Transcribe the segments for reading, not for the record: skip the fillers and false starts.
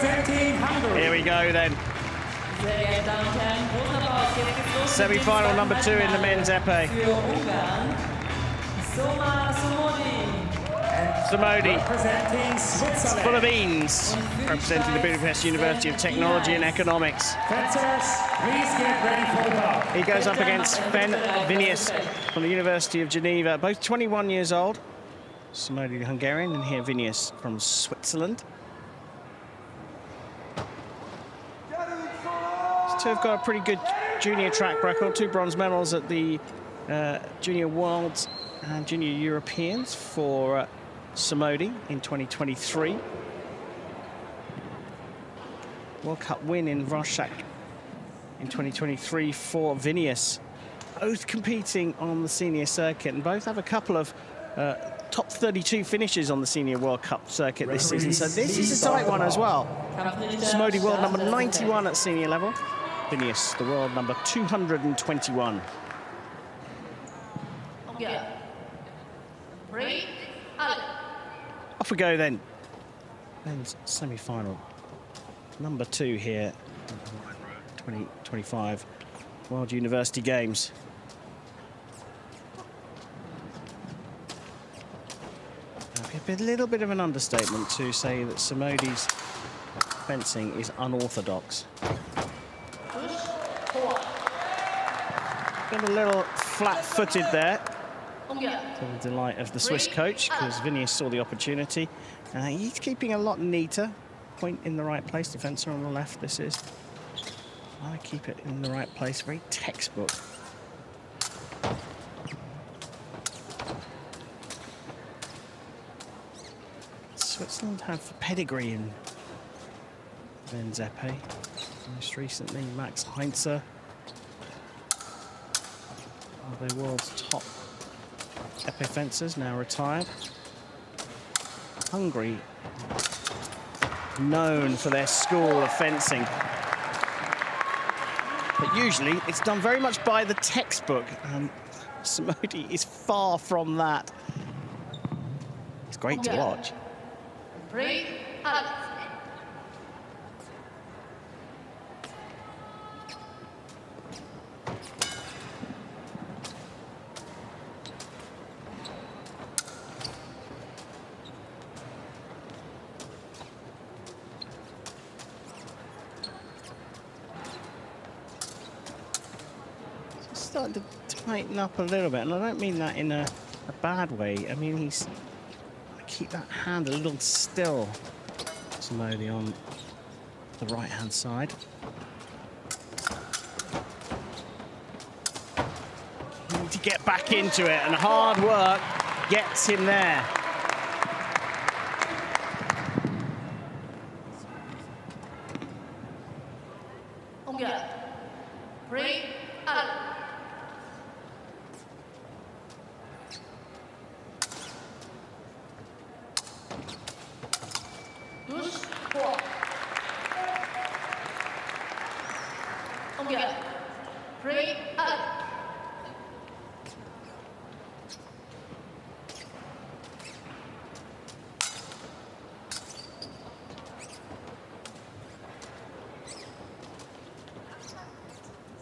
representing Hungary. Here we go then. Semi-final number 2 in the men's epee. Somody, full of beans, representing the Budapest University of Technology and Economics. Fencers, please get ready for the bout. He goes up against Sven VINEIS from the University of Geneva, both 21 years old. Somody, the Hungarian, and here VINEIS from Switzerland. These two have got a pretty good junior track record, 2 bronze medals at the Junior Worlds and Junior Europeans for Somody in 2023. World Cup win in Rorschach in 2023 for VINEIS. Both competing on the senior circuit, and both have a couple of top 32 finishes on the Senior World Cup circuit this season. So this is a tight one as well. Somody world number 91 at senior level. VINEIS, the world number 221. Off we go then. Men's semi-final number 2 here, 2025 World University Games. It'd be a little bit of an understatement to say that Somody's fencing is unorthodox. Got a little flat-footed there, to the delight of the Swiss coach, because VINEIS saw the opportunity. He's keeping a lot neater. Point in the right place. The fencer on the left, this is. I keep it in the right place. Very textbook. Switzerland have pedigree in men's epee. Most recently, Max Heinzer, one of the world's top epee fencers, now retired. Hungary, known for their school of fencing. But usually it's done very much by the textbook, and Somody is far from that. It's great to watch. Starting to tighten up a little bit, and I don't mean that in a bad way. I mean, he's keep that hand a little still. Somody on the right-hand side. You need to get back into it, and hard work gets him there.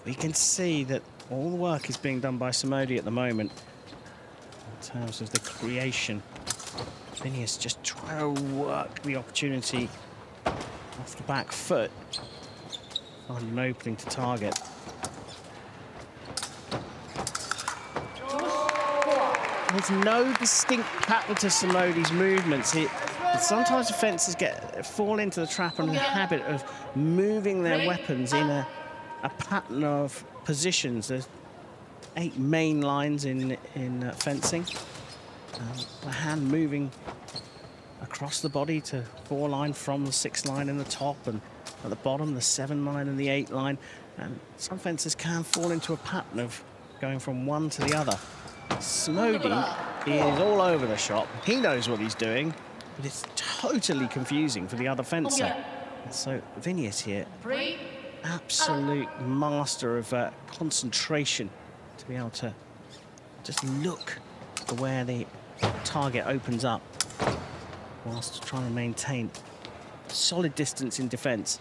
We can see that all the work is being done by Somody at the moment in terms of the creation. VINEIS just trying to work the opportunity off the back foot, find an opening to target. There's no distinct pattern to Somody's movements. Sometimes the fencers fall into the trap and the habit of moving their weapons in a pattern of positions. There's 8 main lines in fencing. The hand moving across the body to 4 line from the 6 line in the top, and at the bottom the 7 line and the 8 line. And some fencers can fall into a pattern of going from one to the other. Somody is all over the shop. He knows what he's doing, but it's totally confusing for the other fencer. And so VINEIS here, absolute master of concentration to be able to just look to where the target opens up whilst trying to maintain solid distance in defence.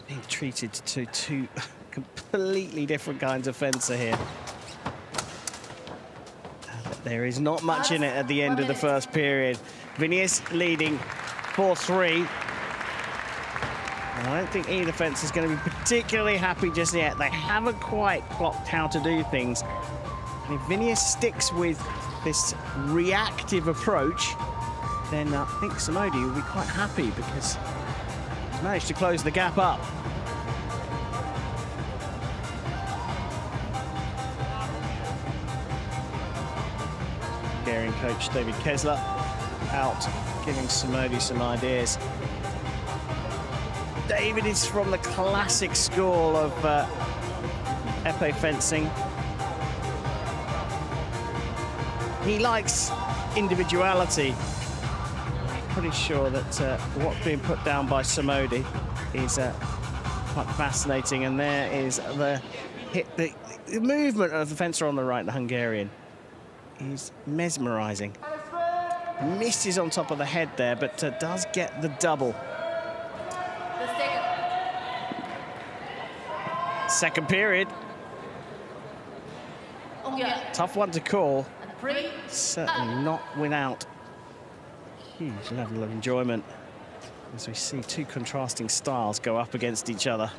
Being treated to two completely different kinds of fencer here. There is not much in it at the end of the first period. VINEIS leading 4-3. I don't think either fence is going to be particularly happy just yet. They haven't quite clocked how to do things. And if VINEIS sticks with this reactive approach, then I think Somodyi will be quite happy because he's managed to close the gap up. Hungarian coach David Kessler out giving Somodyi some ideas. David is from the classic school of épée fencing. He likes individuality. I'm pretty sure that what's being put down by Somodyi is quite fascinating. And there is the movement of the fencer on the right, the Hungarian. He's mesmerising. Misses on top of the head there, but does get the double. Second period. Tough one to call. Certainly not without huge level of enjoyment as we see two contrasting styles go up against each other.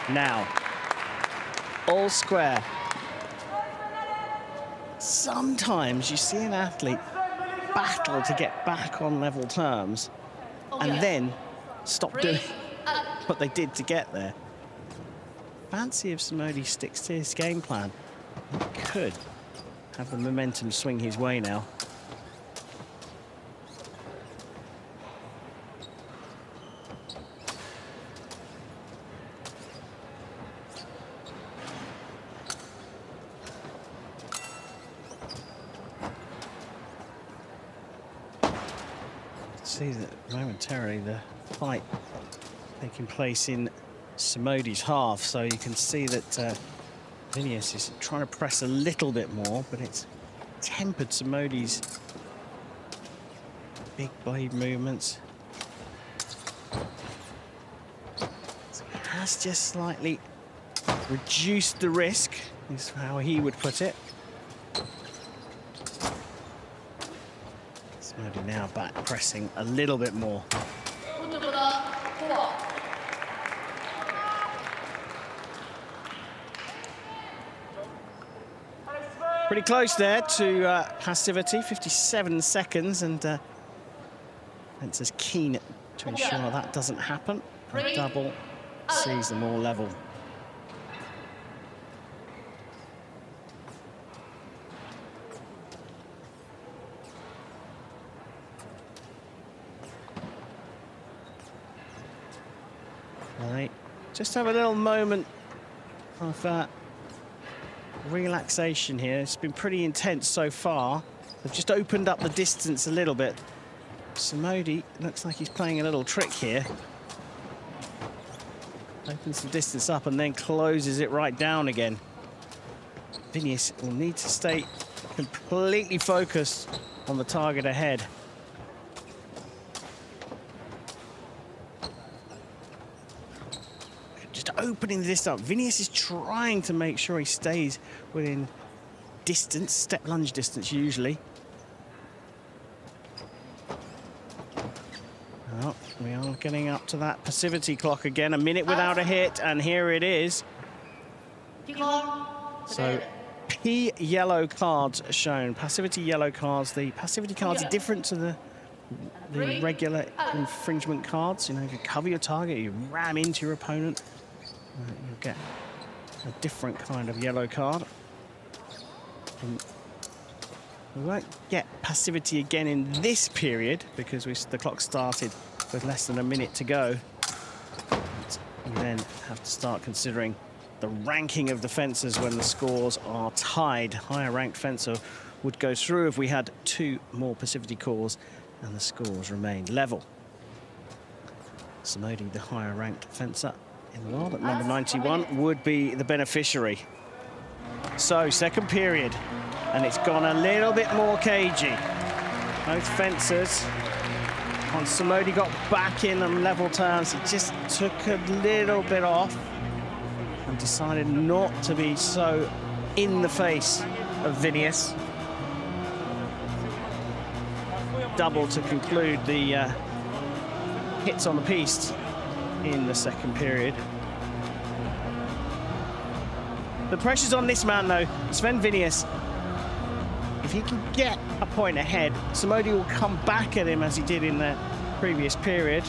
Now, all square. Sometimes you see an athlete battle to get back on level terms and then stop doing what they did to get there. Fancy if Somodyi sticks to his game plan. He could have the momentum swing his way now. See that momentarily the fight taking place in Somodyi's half, so you can see that VINEIS is trying to press a little bit more, but it's tempered Somodyi's big blade movements. So he has just slightly reduced the risk, is how he would put it. Somodyi now back pressing a little bit more. Pretty close there to passivity, 57 seconds, and Fencer's keen to ensure that doesn't happen. A double sees them all level. Right, just have a little moment of relaxation here. It's been pretty intense so far. They've just opened up the distance a little bit. Somodyi looks like he's playing a little trick here. Opens the distance up and then closes it right down again. VINEIS will need to stay completely focused on the target ahead. Opening this up. VINEIS is trying to make sure he stays within distance, step lunge distance usually. Oh, we are getting up to that passivity clock again. A minute without a hit, and here it is. So, P yellow cards are shown. Passivity yellow cards. The passivity cards are different to the regular infringement cards. You know, you cover your target, you ram into your opponent. You'll get a different kind of yellow card. And We won't get passivity again in this period because the clock started with less than a minute to go. You then have to start considering the ranking of the fencers when the scores are tied. Higher ranked fencer would go through if we had 2 more passivity calls and the scores remained level. Somodyi, the higher ranked fencer in the world at number 91, would be the beneficiary. So, second period, and it's gone a little bit more cagey. Both fencers, once Somodyi got back in on level terms, he just took a little bit off and decided not to be so in the face of VINEIS. Double to conclude the hits on the piste in the second period. The pressure's on this man, though, Sven VINEIS. If he can get a point ahead, Somodyi will come back at him as he did in the previous period.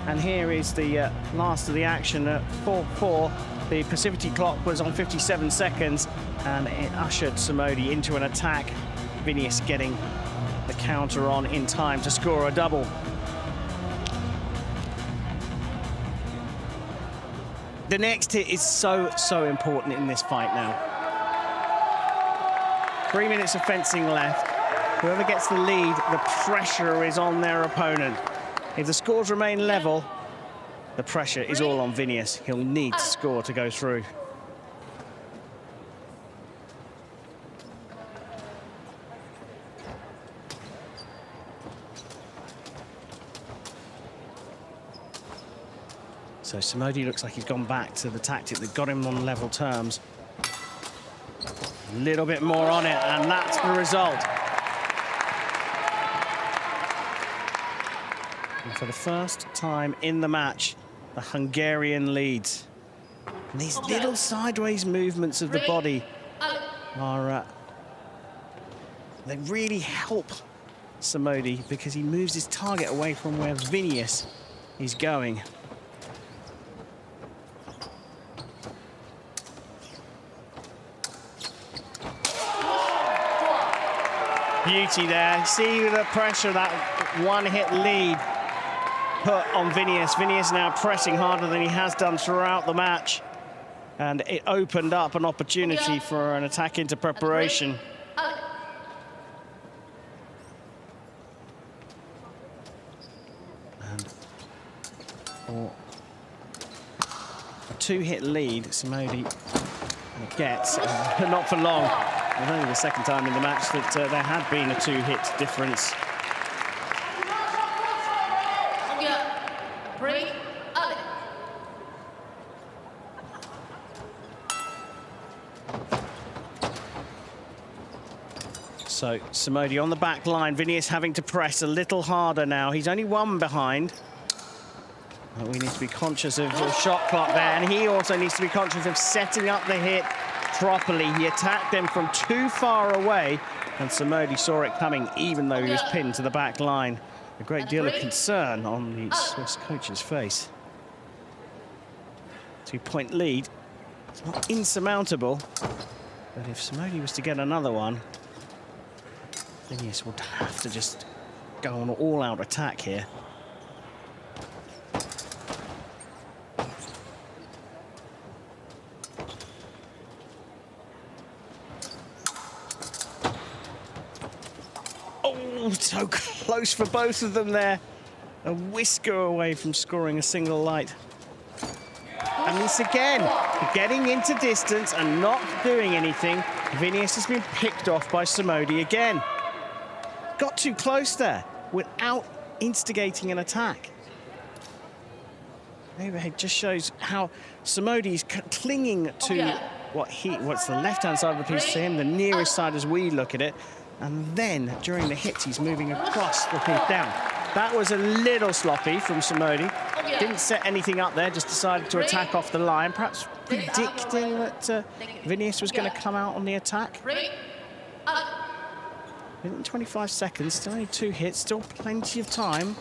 And here is the last of the action at 4-4. The passivity clock was on 57 seconds, and it ushered Somodyi into an attack. VINEIS getting the counter on in time to score a double. The next hit is so important in this fight now. 3 minutes of fencing left. Whoever gets the lead, the pressure is on their opponent. If the scores remain level, the pressure is all on VINEIS. He'll need to score to go through. So Somodyi looks like he's gone back to the tactic that got him on level terms. A little bit more on it, and that's the result. And for the first time in the match, the Hungarian leads. And these little sideways movements of the body are, they really help Somodyi because he moves his target away from where VINEIS is going. Beauty there. See the pressure that one-hit lead put on VINEIS. VINEIS now pressing harder than he has done throughout the match. And it opened up an opportunity for an attack into preparation. And for a 2-hit lead, Somodyi gets, not for long. It's only the second time in the match that there had been a 2-hit difference. So Somodyi on the back line, VINEIS having to press a little harder now. He's only 1 behind. But we need to be conscious of the shot clock there, and he also needs to be conscious of setting up the hit properly. He attacked them from too far away, and Somodyi saw it coming, even though he was pinned to the back line. A great deal of concern on the Swiss coach's face. 2-point lead. It's not insurmountable, but if Somodyi was to get another one, VINEIS would have to just go on an all-out attack here. Oh, so close for both of them there. A whisker away from scoring a single light. And this again, getting into distance and not doing anything. VINEIS has been picked off by Somodyi again. Got too close there without instigating an attack. Overhead just shows how Somodyi's clinging to what's the left-hand side of the piece to him, the nearest side as we look at it. And then, during the hits, he's moving across the piece down. That was a little sloppy from Somodyi. Didn't set anything up there, just decided to attack off the line, perhaps predicting that VINEIS was going to come out on the attack. In 25 seconds, still only 2 hits, still plenty of time.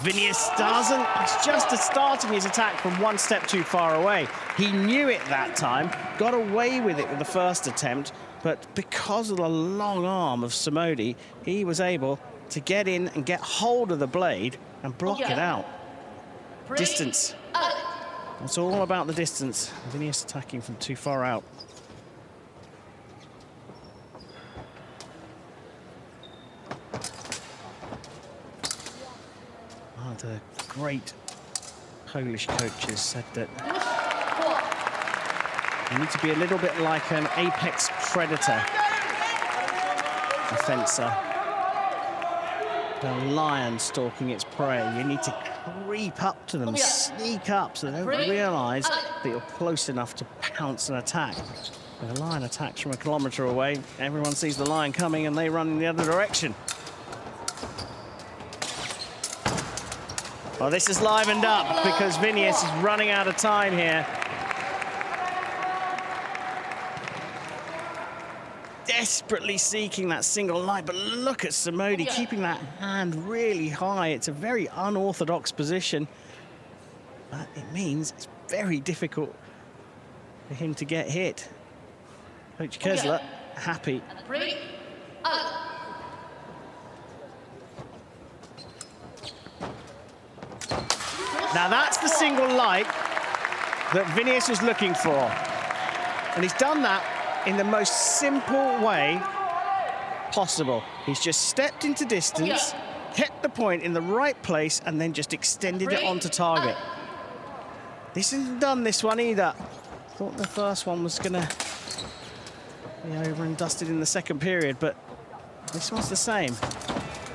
VINEIS doesn't, it's just starting his attack from 1 step too far away. He knew it that time, got away with it with the first attempt, but because of the long arm of Somodyi, he was able to get in and get hold of the blade and block it out. Distance. It's all about the distance. VINEIS attacking from too far out. The great Polish coaches said that you need to be a little bit like an apex predator, a fencer, a lion stalking its prey. You need to creep up to them, sneak up so they don't realize that you're close enough to pounce and attack. When a lion attacks from a kilometer away, everyone sees the lion coming and they run in the other direction. Well, this is livened up because VINEIS is running out of time here. Desperately seeking that single light, but look at Somodyi keeping that hand really high. It's a very unorthodox position, but it means it's very difficult for him to get hit. Coach Kessler happy. Now that's the single light that VINEIS was looking for. And he's done that in the most simple way possible. He's just stepped into distance, kept the point in the right place, and then just extended it onto target. This isn't done, this one either. Thought the first one was gonna be over and dusted in the second period, but this one's the same.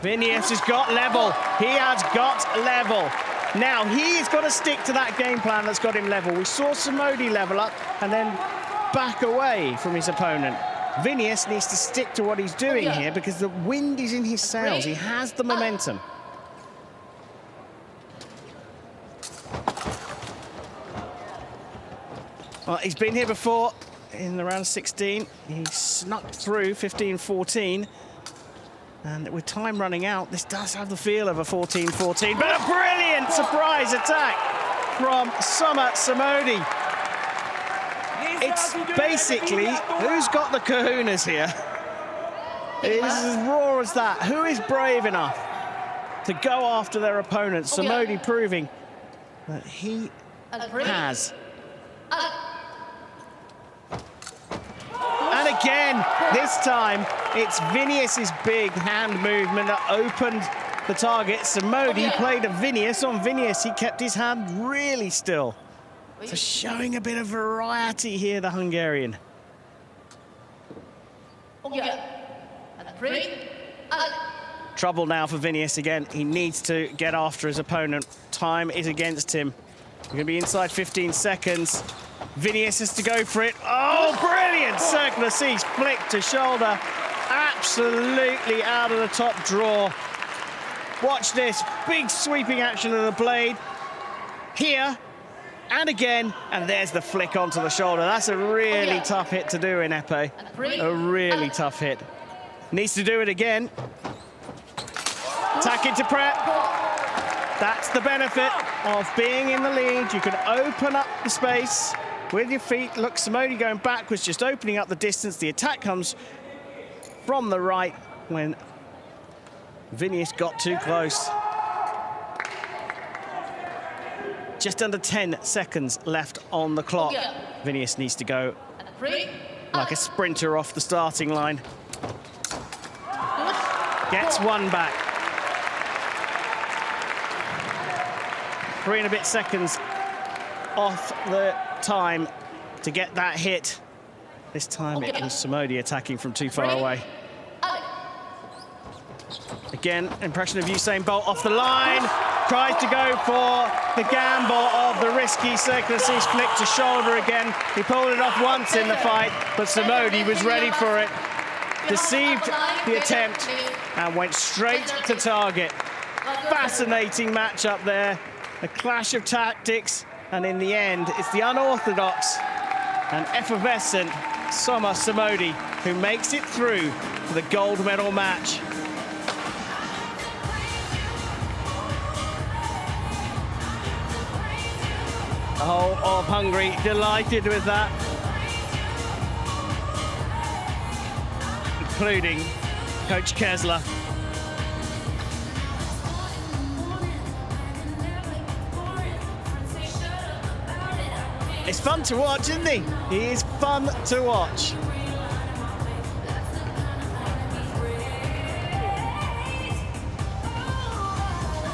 VINEIS has got level. He has got level. Now, he's got to stick to that game plan that's got him level. We saw Somodyi level up and then back away from his opponent. VINEIS needs to stick to what he's doing here because the wind is in his sails. He has the momentum. Well, he's been here before in the round of 16. He snuck through 15-14. And with time running out, this does have the feel of a 14-14, but a brilliant surprise attack from Soma Somodyi. It's basically, who's got the kahunas here? It's as raw as that. Who is brave enough to go after their opponent? Somodyi proving that he has. And again, this time, it's VINEIS's big hand movement that opened the target. Somodyi played a VINEIS on VINEIS. He kept his hand really still. So showing a bit of variety here, the Hungarian. Trouble now for VINEIS again. He needs to get after his opponent. Time is against him. We're going to be inside 15 seconds. VINEIS has to go for it. Oh, brilliant! Circular C's flick to shoulder. Absolutely out of the top drawer. Watch this. Big sweeping action of the blade. Here. And again. And there's the flick onto the shoulder. That's a really tough hit to do in EPEE. A really tough hit. Needs to do it again. Attack into prep. That's the benefit of being in the lead. You can open up the space with your feet. Look, Somodyi going backwards, just opening up the distance. The attack comes from the right when VINEIS got too close. Just under 10 seconds left on the clock. VINEIS needs to go like a sprinter off the starting line. Gets one back. 3 and a bit seconds off the time to get that hit. This time it was Somodyi attacking from too far away. Again, impression of Usain Bolt off the line. Tries to go for the gamble of the risky Circular C's flick to shoulder again. He pulled it off once in the fight, but Somodyi was ready for it. Deceived the attempt and went straight to target. Fascinating matchup there. A clash of tactics, and in the end, it's the unorthodox and effervescent Soma Somodyi who makes it through to the gold medal match. The whole of Hungary delighted with that. including Coach Kessler. It's fun to watch, isn't he? He is fun to watch.